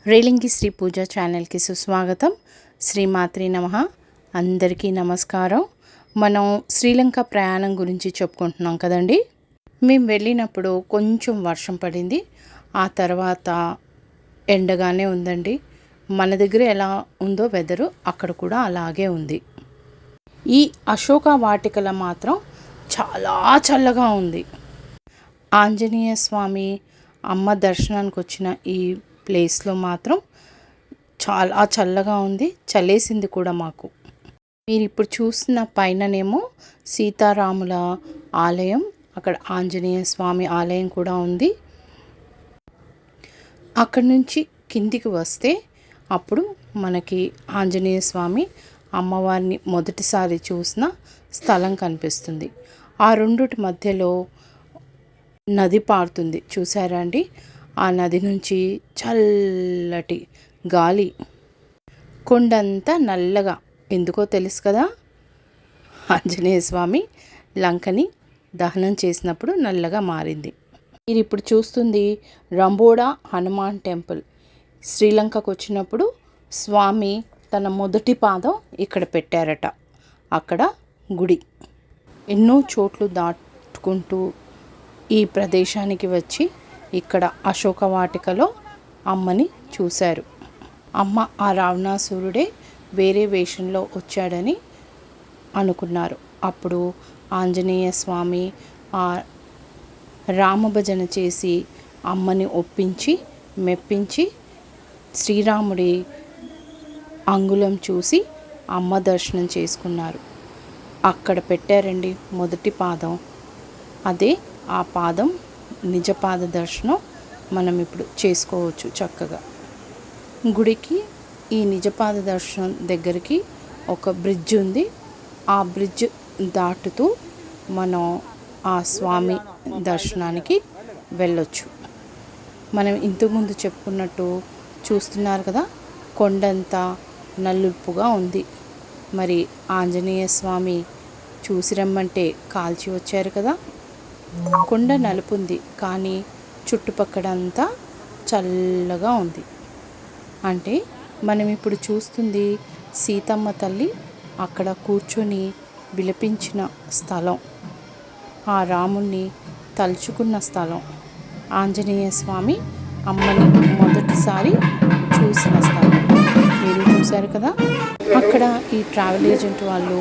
రేలింగి శ్రీ పూజ ఛానల్కి సుస్వాగతం. శ్రీమాత్రి నమః. అందరికీ నమస్కారం. మనం శ్రీలంక ప్రయాణం గురించి చెప్పుకుంటున్నాం కదండి. మేము వెళ్ళినప్పుడు కొంచెం వర్షం పడింది, ఆ తర్వాత ఎండగానే ఉందండి. మన దగ్గర ఎలా ఉందో వెదరు అక్కడ కూడా అలాగే ఉంది. ఈ అశోక వాటికల మాత్రం చాలా చల్లగా ఉంది. ఆంజనేయ స్వామి అమ్మ దర్శనానికి వచ్చిన ఈ ప్లేస్లో మాత్రం చాలా చల్లగా ఉంది, చల్లేసింది కూడా మాకు. మీరు ఇప్పుడు చూస్తున్న పైననేమో సీతారాముల ఆలయం, అక్కడ ఆంజనేయ స్వామి ఆలయం కూడా ఉంది. అక్కడి నుంచి కిందికి వస్తే అప్పుడు మనకి ఆంజనేయ స్వామి అమ్మవారిని మొదటిసారి చూసిన స్థలం కనిపిస్తుంది. ఆ రెండుటి మధ్యలో నది పారుతుంది, చూసారా అండి? ఆ నది నుంచి చల్లటి గాలి, కొండంతా నల్లగా, ఎందుకో తెలుసు కదా, ఆంజనేయ స్వామి లంకని దహనం చేసినప్పుడు నల్లగా మారింది. మీరు ఇప్పుడు చూస్తుంది రంబోడా హనుమాన్ టెంపుల్. శ్రీలంకకు వచ్చినప్పుడు స్వామి తన మొదటి పాదం ఇక్కడ పెట్టారట. అక్కడ గుడి. ఎన్నో చోట్లు దాటుకుంటూ ఈ ప్రదేశానికి వచ్చి ఇక్కడ అశోక వాటికలో అమ్మని చూశారు. అమ్మ ఆ రావణాసురుడే వేరే వేషంలో వచ్చాడని అనుకున్నారు. అప్పుడు ఆంజనేయ స్వామి ఆ రామభజన చేసి అమ్మని ఒప్పించి మెప్పించి శ్రీరాముడి అంగుళం చూసి అమ్మ దర్శనం చేసుకున్నారు. అక్కడ పెట్టారండి మొదటి పాదం. అదే ఆ పాదం నిజపాద దర్శనం మనం ఇప్పుడు చేసుకోవచ్చు చక్కగా. గుడికి ఈ నిజపాద దర్శనం దగ్గరికి ఒక బ్రిడ్జ్ ఉంది. ఆ బ్రిడ్జ్ దాటుతూ మనం ఆ స్వామి దర్శనానికి వెళ్ళొచ్చు. మనం ఇంతకుముందు చెప్పుకున్నట్టు చూస్తున్నారు కదా, కొండంతా నలుపుగా ఉంది. మరి ఆంజనేయ స్వామి చూసి రమ్మంటే కాల్చి వచ్చారు కదా. కొండ నలుపుంది, కానీ చుట్టుపక్కలంతా చల్లగా ఉంది. అంటే మనం ఇప్పుడు చూస్తుంది సీతమ్మ తల్లి అక్కడ కూర్చొని విలపించిన స్థలం, ఆ రాముణ్ణి తలుచుకున్న స్థలం, ఆంజనేయ స్వామి అమ్మని మొదటిసారి చూసిన స్థలం. మీరు చూశారు కదా. అక్కడ ఈ ట్రావెల్ ఏజెంట్ వాళ్ళు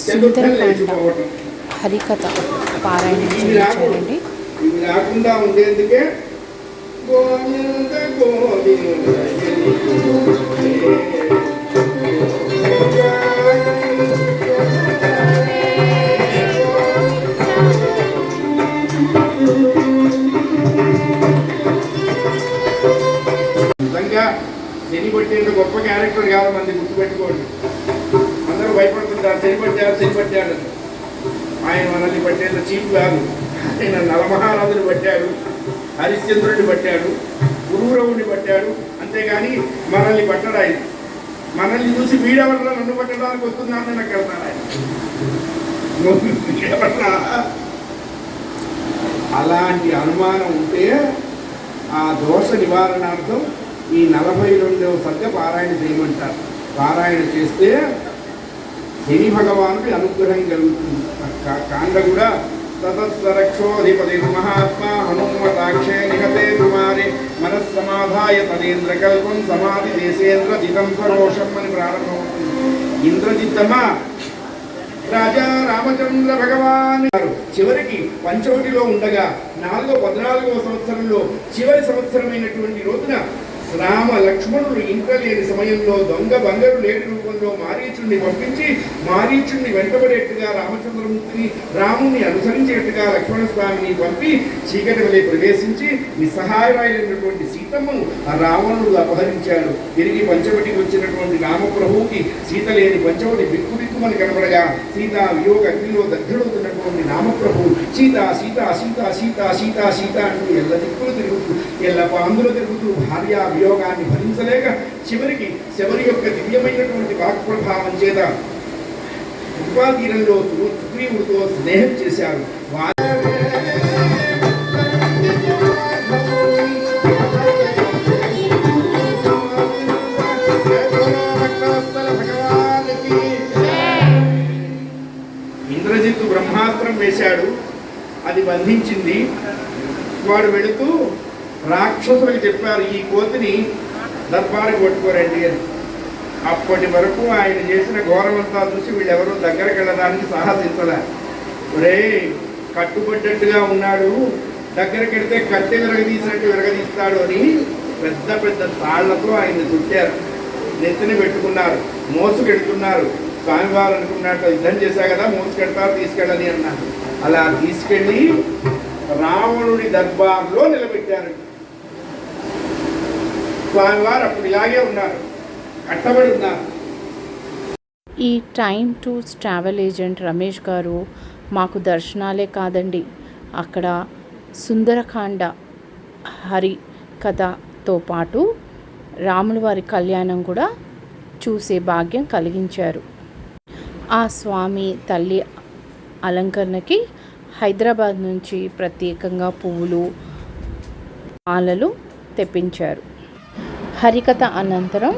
సుందరకాండ హరికథ పారాయణం చేయించారండి. నిజంగా శని పట్టేంత గొప్ప క్యారెక్టర్ కాదు, మంది గుర్తుపెట్టుకోండి. అందరూ భయపడుతుంటారు, శని పట్టాడు. ఆయన మనల్ని పట్టేంత చీపు కాదు. ఆయన నలమహారాజుని పట్టాడు, హరిశ్చంద్రుడిని పట్టాడు, గురువురవుడిని పట్టాడు. అంతేగాని మనల్ని పట్టడు ఆయన. మనల్ని చూసి వీడెవరన్నా నన్ను పట్టడానికి వస్తున్నానని నాకు వెళ్తాను ఆయన. అలాంటి అనుమానం ఉంటే ఆ దోష నివారణార్థం ఈ 42వ సర్గ పారాయణ చేయమంటారు. పారాయణ చేస్తే శని భగవానుడి అనుగ్రహం కలుగుతుంది. కాండ కూడా తతస్వరక్షోధిపతి మహాత్మా హనుమతాక్షే నిహతే కుమారి మనస్సమాధాయ తదేంద్రకల్పం సమాధి దేశేంద్ర జితం సరోషం అని ప్రారంభమవుతుంది. ఇంద్రజిత్తమా రాజా రామచంద్ర భగవాన్ చివరికి పంచవటిలో ఉండగా 14వ సంవత్సరంలో చివరి సంవత్సరమైనటువంటి రోజున రామ లక్ష్మణుడు ఇంట లేని సమయంలో దొంగ బంగారు లేడి రూపంలో మారీచుడిని పంపించి మారీచుడిని వెంటబడేట్టుగా రామచంద్రమూర్తిని, రాముని అనుసరించేట్టుగా లక్ష్మణస్వామిని పంపి చీకటి వలె ప్రవేశించి నిస్సహాయురాలైనటువంటి సీతమ్మను ఆ రావణుడు అపహరించాడు. తిరిగి పంచవటికి వచ్చినటువంటి రామప్రభువుకి సీత లేని పంచవటి బిక్కుమని కనబడగా సీత వియోగ అగ్నిలో దగ్గరవుతున్నటువంటి రామప్రభువు సీత సీత సీత సీత సీత సీత అంటూ ఎల్ల దిక్కులు తిరుగుతూ ఎల్ల పాందులు తిరుగుతూ భార్య వియోగాన్ని భరించలేక చివరికి శబరి యొక్క దివ్యమైనటువంటి వాక్ప్రభావం చేత కృపాతీరంలో సుగ్రీవుడితో స్నేహం చేశారు. బంధించింది. వాడు వెళుతూ రాక్షసులకు చెప్పారు, ఈ కోతిని దర్బారికి పట్టుకోరండి అని. అప్పటి వరకు ఆయన చేసిన ఘోరమంతా చూసి వీళ్ళెవరూ దగ్గరికి వెళ్ళడానికి సాహసించలే. ఒరే, కట్టుబడ్డట్టుగా ఉన్నాడు, దగ్గరికి వెళితే కట్టె విరగదీసినట్టు విరగదీస్తాడు అని పెద్ద పెద్ద తాళ్లతో ఆయన్ని చుట్టారు, నెత్తిని పెట్టుకున్నారు, మోసుకెడుతున్నారు. స్వామివారు అనుకున్నట్టు యుద్ధం చేశా కదా, మోసుకెడతారు, తీసుకెళ్ళని అన్నారు. అలా తీసుకెళ్ళి రావణుడి దర్బార్లో నిలబెట్టారు. స్వామివారు అప్పుడు ఇలాగే ఉన్నారు, కట్టబడి ఉన్నారు. ఈ time tours travel agent Ramesh గారు మాకు దర్శనాలే కాదండి, అక్కడ సుందరకాండ హరి కథతో పాటు రాముల వారి కళ్యాణం కూడా చూసే భాగ్యం కలిగించారు. ఆ స్వామి తల్లి అలంకరణకి హైదరాబాద్ నుంచి ప్రత్యేకంగా పువ్వులు మాలలు తెప్పించారు. హరికథ అనంతరం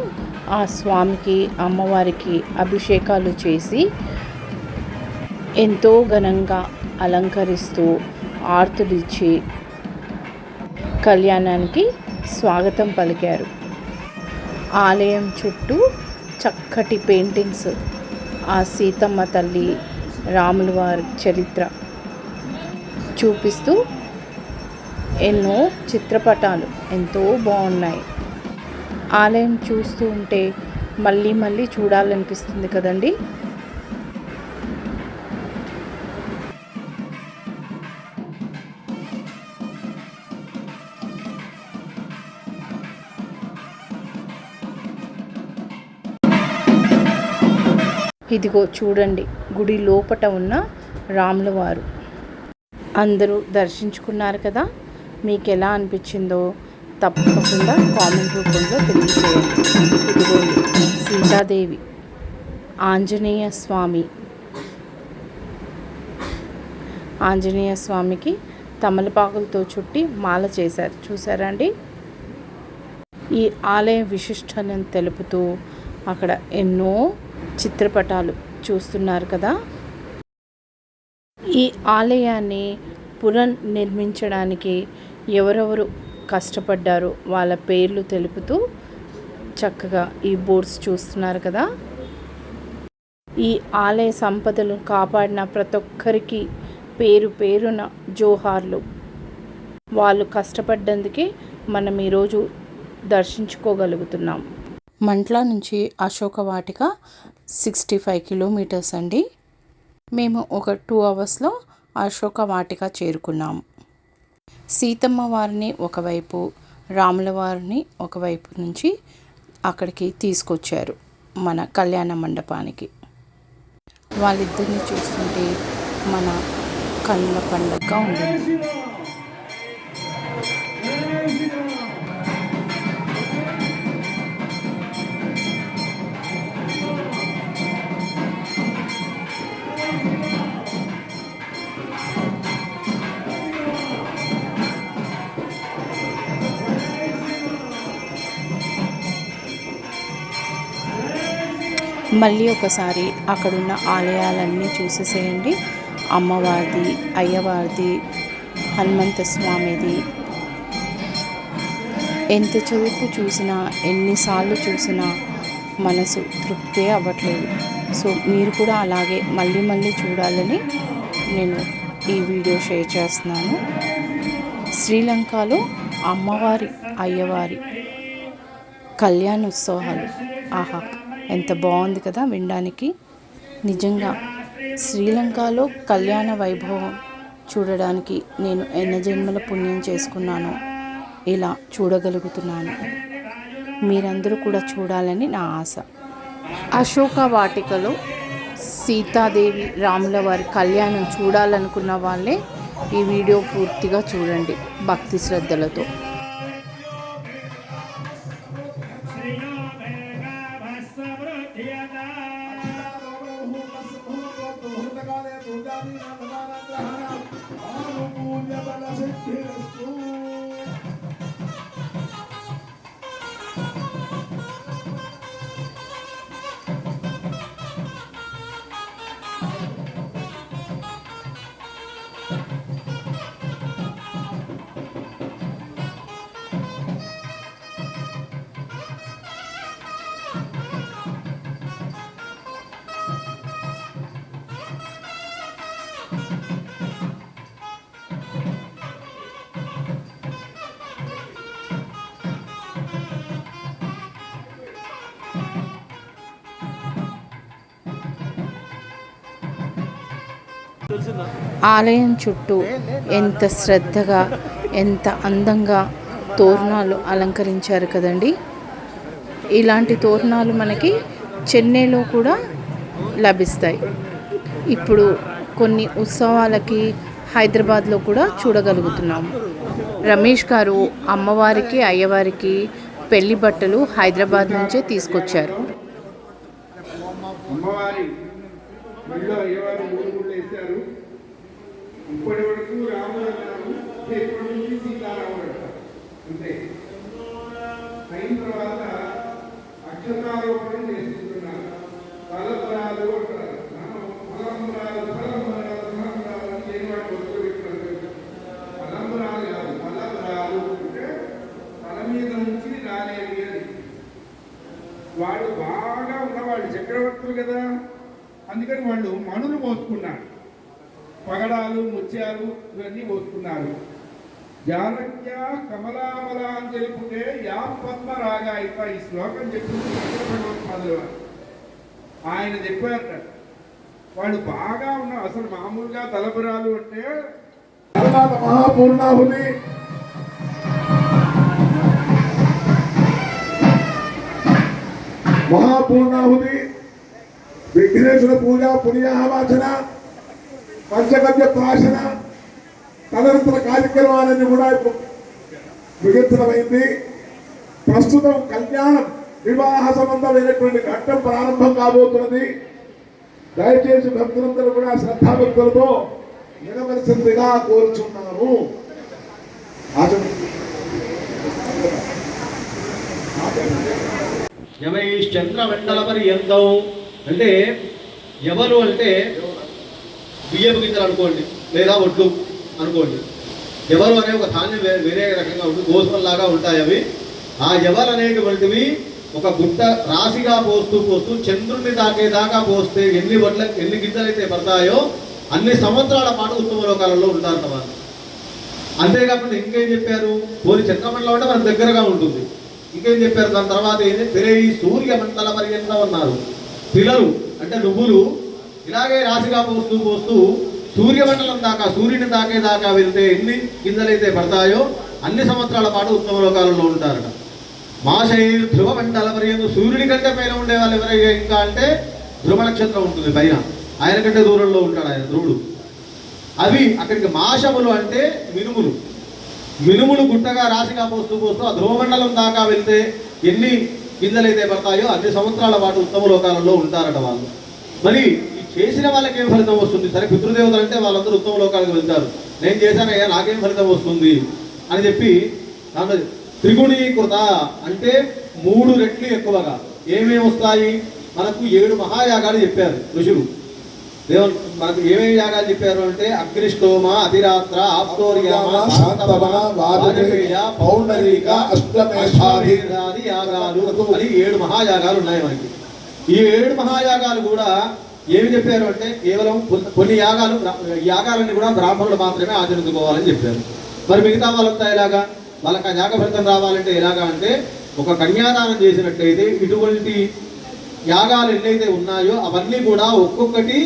ఆ స్వామికి అమ్మవారికి అభిషేకాలు చేసి ఎంతో ఘనంగా అలంకరిస్తూ ఆర్తులిచ్చి కళ్యాణానికి స్వాగతం పలికారు. ఆలయం చుట్టూ చక్కటి పెయింటింగ్స్, ఆ సీతమ్మ తల్లి రాముల వారి చరిత్ర చూపిస్తూ ఎన్నో చిత్రపటాలు ఎంతో బాగున్నాయి. ఆలయం చూస్తూ ఉంటే మళ్ళీ మళ్ళీ చూడాలనిపిస్తుంది కదండి. ఇదిగో చూడండి, గుడి లోపట ఉన్న రాముల వారు. అందరూ దర్శించుకున్నారు కదా, మీకు ఎలా అనిపించిందో తప్పకుండా కామెంట్ రూపంలో తెలియజేయండి. ఇదిగోండి సీతాదేవి, ఆంజనేయ స్వామికి తమలపాకులతో చుట్టి మాల చేశారు, చూసారా అండి. ఈ ఆలయ విశిష్టతను తెలుపుతూ అక్కడ ఎన్నో చిత్రపటాలు చూస్తున్నారు కదా. ఈ ఆలయాన్ని పునర్నిర్మించడానికి ఎవరెవరు కష్టపడ్డారో వాళ్ళ పేర్లు తెలుపుతూ చక్కగా ఈ బోర్డ్స్ చూస్తున్నారు కదా. ఈ ఆలయ సంపదలు కాపాడిన ప్రతి ఒక్కరికి పేరు పేరున జోహార్లు. వాళ్ళు కష్టపడ్డందుకే మనం ఈరోజు దర్శించుకోగలుగుతున్నాం. మంట్లా నుంచి అశోక వాటిక 65 కిలోమీటర్స్ అండి. మేము ఒక 2 అవర్స్లో అశోక వాటిక చేరుకున్నాము. సీతమ్మ వారిని ఒకవైపు, రాముల వారిని ఒకవైపు నుంచి అక్కడికి తీసుకొచ్చారు మన కళ్యాణ మండపానికి. వాళ్ళిద్దరిని చూస్తుంటే మన కళ్ళ పండగగా ఉంటుంది. మళ్ళీ ఒకసారి అక్కడున్న ఆలయాలన్నీ చూసేసేయండి. అమ్మవారిది, అయ్యవారిది, హనుమంత స్వామిది. ఎంత చూపు చూసినా, ఎన్నిసార్లు చూసినా మనసు తృప్తే అవ్వట్లేదు. సో మీరు కూడా అలాగే మళ్ళీ మళ్ళీ చూడాలని నేను ఈ వీడియో షేర్ చేస్తున్నాను. శ్రీలంకలో అమ్మవారి, అయ్యవారి కళ్యాణోత్సవాలు, ఆహా ఎంత బాగుంది కదా వినడానికి. నిజంగా శ్రీలంకలో కళ్యాణ వైభవం చూడడానికి నేను ఎన్ని జన్మల పుణ్యం చేసుకున్నానో ఇలా చూడగలుగుతున్నాను. మీరందరూ కూడా చూడాలని నా ఆశ. అశోక వాటికలో సీతాదేవి, రాముల వారి కళ్యాణం చూడాలనుకున్న వాళ్ళే ఈ వీడియో పూర్తిగా చూడండి భక్తి శ్రద్ధలతో. ఆలయం చుట్టూ ఎంత శ్రద్ధగా ఎంత అందంగా తోరణాలు అలంకరించారు కదండి. ఇలాంటి తోరణాలు మనకి చెన్నైలో కూడా లభిస్తాయి. ఇప్పుడు కొన్ని ఉత్సవాలకి హైదరాబాద్లో కూడా చూడగలుగుతున్నాము. రమేష్ గారు అమ్మవారికి అయ్యవారికి పెళ్లి బట్టలు హైదరాబాద్ నుంచే తీసుకొచ్చారు. అమ్మవారి గుడిలో అయ్యవారు 3 గుళ్ళు వేశారు. ఇప్పటి వరకు రాముడు అన్నారు, ఇప్పటి నుంచి సీతారాముడు అంటారు. అంతే. అయిన తర్వాత అక్షతారోపణం చేసుకుంటున్నారు. తలపరాలు అంటారు. ఫలంబరాలు చేయవాడు వదిలిపెట్టినారు. ఫలంబరాలు కాదు, ఫలపరాలు అంటే తల మీద నుంచి రాలేవి అని. వాళ్ళు బాగా ఉన్నవాళ్ళు చక్రవర్తులు కదా, అందుకని వాళ్ళు మణులు మోసుకున్నారు. పగడాలు ముత్యాలు ఇవన్నీ మోసుకున్నారు. జానక్య కమలామల అని తెలుపుతే యా పద్మ రాగాయిత ఈ శ్లోకం చెప్పింది భగవత్పాదులు ఆయన చెప్పారట. వాళ్ళు బాగా ఉన్నారు. అసలు మామూలుగా తలపురాలు అంటే మహాపూర్ణాహుతి విఘ్నేశ్వర పూజ పుణ్యాహవాచన పంచగవ్య ప్రాశన తదనంతర కార్యక్రమాలన్నీ కూడా ఇప్పుడు విగతమైంది. ప్రస్తుతం కళ్యాణం వివాహ సంబంధమైనటువంటి ఘట్టం ప్రారంభం కాబోతున్నది. దయచేసి భక్తులందరూ కూడా శ్రద్ధాభక్తులతో వినవలసిందిగా కోరుచున్నాము. చంద్రమండల పర్యంతం అంటే ఎవరు అంటే బియ్యపు గింజలు అనుకోండి, లేదా ఒడ్లు అనుకోండి. ఎవరు అనే ఒక ధాన్యం వేరే రకంగా ఉంటుంది, గోధుమలాగా ఉంటాయి అవి. ఆ ఎవరు అనేటువంటివి ఒక గుట్ట రాశిగా పోస్తూ చంద్రుడిని దాకా పోస్తే ఎన్ని గింజలు అయితే పడతాయో అన్ని సంవత్సరాల పాటు ఉత్తమ లోకాలలో ఉంటారు వాళ్ళు. అంతేకాకుండా ఇంకేం చెప్పారు, పోలి చంద్రమండలం అంటే మనకు దగ్గరగా ఉంటుంది. ఇంకేం చెప్పారు దాని తర్వాత ఏంటి, పిరయి సూర్య మండల పర్యంతం అన్నారు. పిల్లలు అంటే నువ్వులు ఇలాగే రాశిగా పోస్తూ సూర్యమండలం దాకా సూర్యుని దాకా వెళ్తే ఎన్ని గింజలైతే పడతాయో అన్ని సంవత్సరాల పాటు ఉత్తమ లోకాలలో ఉంటారట. మాశైర్ ధ్రువ మండల పర్యంతం సూర్యుడి కంటే పైన ఉండే వాళ్ళు ఎవరైనా ఇంకా అంటే ధ్రువ నక్షత్రం ఉంటుంది పైన, ఆయన కంటే దూరంలో ఉంటాడు ఆయన ధ్రువుడు. అవి అక్కడికి మాషములు అంటే మినుములు గుట్టగా రాశిగా పోస్తూ ఆ ధ్రువమండలం దాకా వెళ్తే ఎన్ని గింజలైతే పడతాయో అన్ని సంవత్సరాల పాటు ఉత్తమ లోకాలలో ఉంటారట వాళ్ళు. మరి ఈ చేసిన వాళ్ళకి ఏం ఫలితం వస్తుంది? సరే పితృదేవతలు అంటే వాళ్ళందరూ ఉత్తమ లోకాలకు వెళ్తారు, నేను చేశానయ్యా నాకేం ఫలితం వస్తుంది అని చెప్పి దాంట్లో త్రిగుణీకృత అంటే 3 రెట్లు ఎక్కువగా ఏమేమి వస్తాయి మనకు 7 మహాయాగాలు చెప్పారు ఋషులు. మనకు ఏమేమి యాగాలు చెప్పారు అంటే అగ్నిష్టోమ, అతిరాత్ర, ఆప్తోర్యామ, పౌండరీక, అష్టమేషాది యాగాలు అని 7 మహాయాగాలు ఉన్నాయి మనకి. ఈ 7 మహాయాగాలు కూడా ఏమి చెప్పారు అంటే కేవలం కొన్ని యాగాలన్నీ కూడా బ్రాహ్మణులు మాత్రమే ఆచరించుకోవాలని చెప్పారు. మరి మిగతా వాళ్ళంతా ఎలాగా, వాళ్ళకి ఆ యాగ ఫలితం రావాలంటే ఎలాగా అంటే ఒక కన్యాదానం చేసినట్లయితే ఇటువంటి యాగాలు ఎన్నైతే ఉన్నాయో అవన్నీ కూడా ఒక్కొక్కటి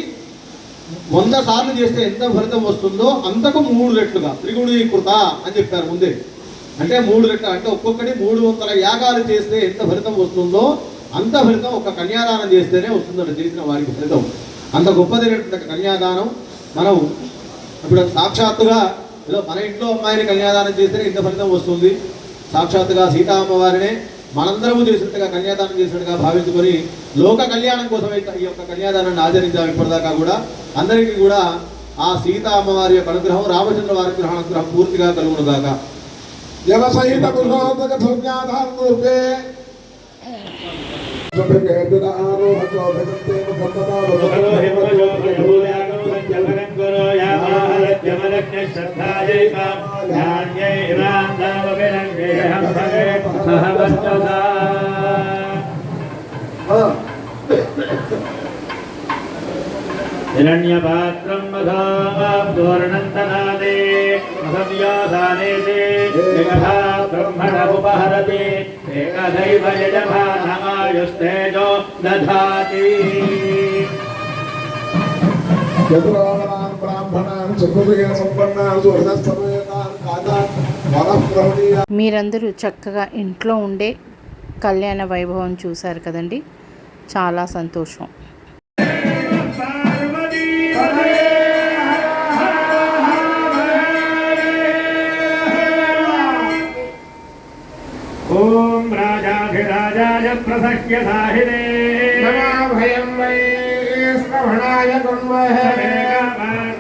100 సార్లు చేస్తే ఎంత ఫలితం వస్తుందో అంతకు 3 రెట్లుగా త్రిగుణీకృత అని చెప్పారు ముందే. అంటే 3 రెట్లు అంటే ఒక్కొక్కటి 300 యాగాలు చేస్తే ఎంత ఫలితం వస్తుందో అంత ఫలితం ఒక కన్యాదానం చేస్తేనే వస్తుందంట చేసిన వారికి ఫలితం. అంత గొప్పదైనటువంటి కన్యాదానం మనం ఇప్పుడు సాక్షాత్తుగా ఏదో మన ఇంట్లో అమ్మాయిని కన్యాదానం చేస్తేనే ఇంత ఫలితం వస్తుంది. సాక్షాత్తుగా సీతా అమ్మవారినే మనందరము చేసినట్టుగా కన్యాదానం చేసినట్టుగా భావించుకొని లోక కళ్యాణం కోసమే ఈ యొక్క కన్యాదానాన్ని ఆచరించాం. ఇప్పటిదాకా కూడా అందరికీ కూడా ఆ సీతా అమ్మవారి యొక్క అనుగ్రహం, రామచంద్ర వారి అనుగ్రహం పూర్తిగా కలుగునుగాక. हिरण्यपात्रं मधाब्दोर्णन्तनादे मधव्याधानेते जगधा ब्रह्मणमुपहरति एकदैव यजमानमायुस्तेजो दधाति యత్రావణాన్ బ్రాహ్మణాన్ చతుర్వేద సంపన్నాన్ సుహృదస్తమేతాన్ కాదాన్ వనఃప్రవణీయ. మీరందరూ చక్కగా ఇంట్లో ఉండే కళ్యాణ వైభవం చూశారు కదండి. చాలా సంతోషం. ఓం రాజాధిరాజాయ ప్రసఖ్య సాహినే భయం వై శ్రవణాయ కుర్మహే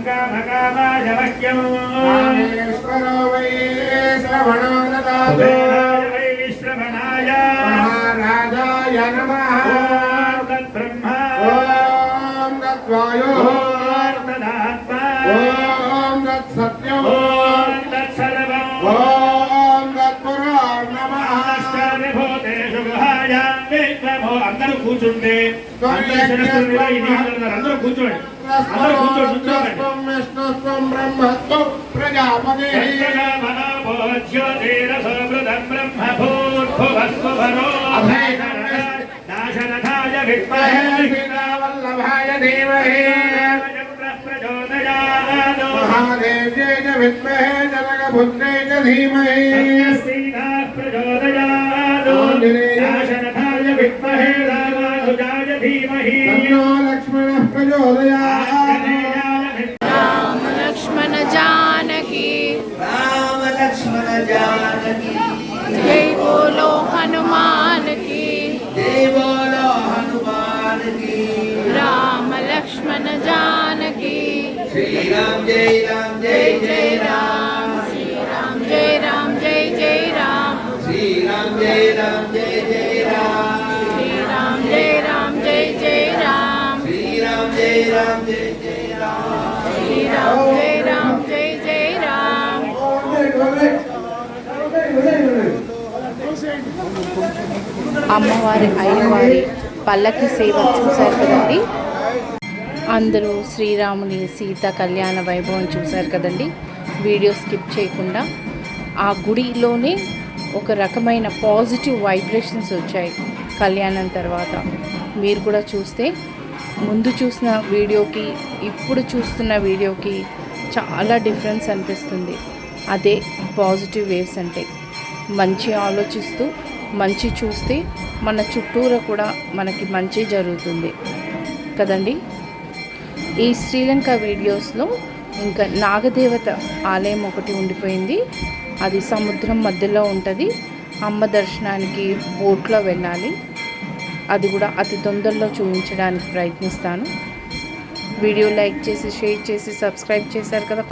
కామకామాయ వక్యం రామేశ్వరో వై శ్రవణో దదాతు వై విశ్రవణాయ మహారాజాయ నమః. ఓం తద్బ్రహ్మ ఓం తద్వాయో ఓం తదాత్మా ఓం తత్సత్యం ఓం తత్సర్వం ఓం తత్పురో నమః. భూతేషు గుహాయాం విశ్వమో. అందరూ కూర్చుంటే అందరూ శిరస్సుల మీద ఈ దీపాలు ఉన్నారు. అందరూ కూర్చోండి. అందరూ కూర్చోండి. విష్ణుస్వం విష్ణుస్వం బ్రహ్మస్వం ప్రజాపతి దాశరథాయ విద్మహే వల్లభాయ ధీమహి ప్రచోదయాత్ మహాదేవ్యేన విద్మహే జనకపుత్రేణ ధీమహి ప్రచోదయాత్ దాశరథాయ విద్మహే రామానుజాయ ధీమహి తన్నో లక్ష్మణః ప్రచోదయాత్. రామ లక్ష్మణ జానకి राम लक्ष्मण जानकी జై బోలో హనుమాన్ కి. जय बोलो हनुमान की. రామ లక్ష్మణ జానకి श्री राम जय राम जय जय राम. శ్రీరామ్ జై రామ్ జై జై రామ్. श्री राम जय राम जय जय राम. శ్రీరామ్ జై రామ్ జై జై రామ్. श्री राम जय राम जय जय राम. శ్రీరామ్ జై రామ్ జై జై రామ్. అమ్మవారి అయ్యవారి పల్లకి సేవ చూశారు కదండి. అందరూ శ్రీరాముని సీత కళ్యాణ వైభవం చూశారు కదండి. వీడియో స్కిప్ చేయకుండా ఆ గుడిలోనే ఒక రకమైన పాజిటివ్ వైబ్రేషన్స్ వచ్చాయి కళ్యాణం తర్వాత. మీరు కూడా చూస్తే ముందు చూసిన వీడియోకి ఇప్పుడు చూస్తున్న వీడియోకి చాలా డిఫరెన్స్ అనిపిస్తుంది. అదే పాజిటివ్ వేవ్స్ అంటే. మంచి ఆలోచిస్తూ మంచి చూస్తే మన చుట్టూరా కూడా మనకి మంచి జరుగుతుంది కదండి. ఈ శ్రీలంక వీడియోస్లో ఇంకా నాగదేవత ఆలయం ఒకటి ఉండిపోయింది. అది సముద్రం మధ్యలో ఉంటుంది. అమ్మ దర్శనానికి బోట్లో వెళ్ళాలి. అది కూడా అతి తొందరలో చూపించడానికి ప్రయత్నిస్తాను. వీడియో లైక్ చేసి షేర్ చేసి సబ్స్క్రైబ్ చేశారు కదా.